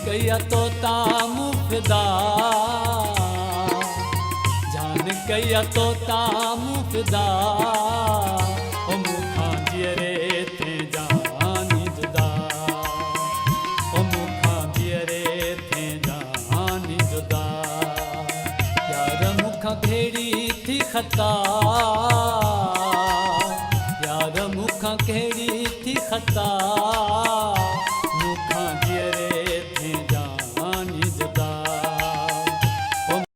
कया तोता मुफदा जान कया तोता मुफदा ओ मुखा जियरे थे जानी जुदा ओ मुखा जियरे थे जानी जुदा यार मुखा घेड़ी थी खता यार मुखा घेड़ी थी खता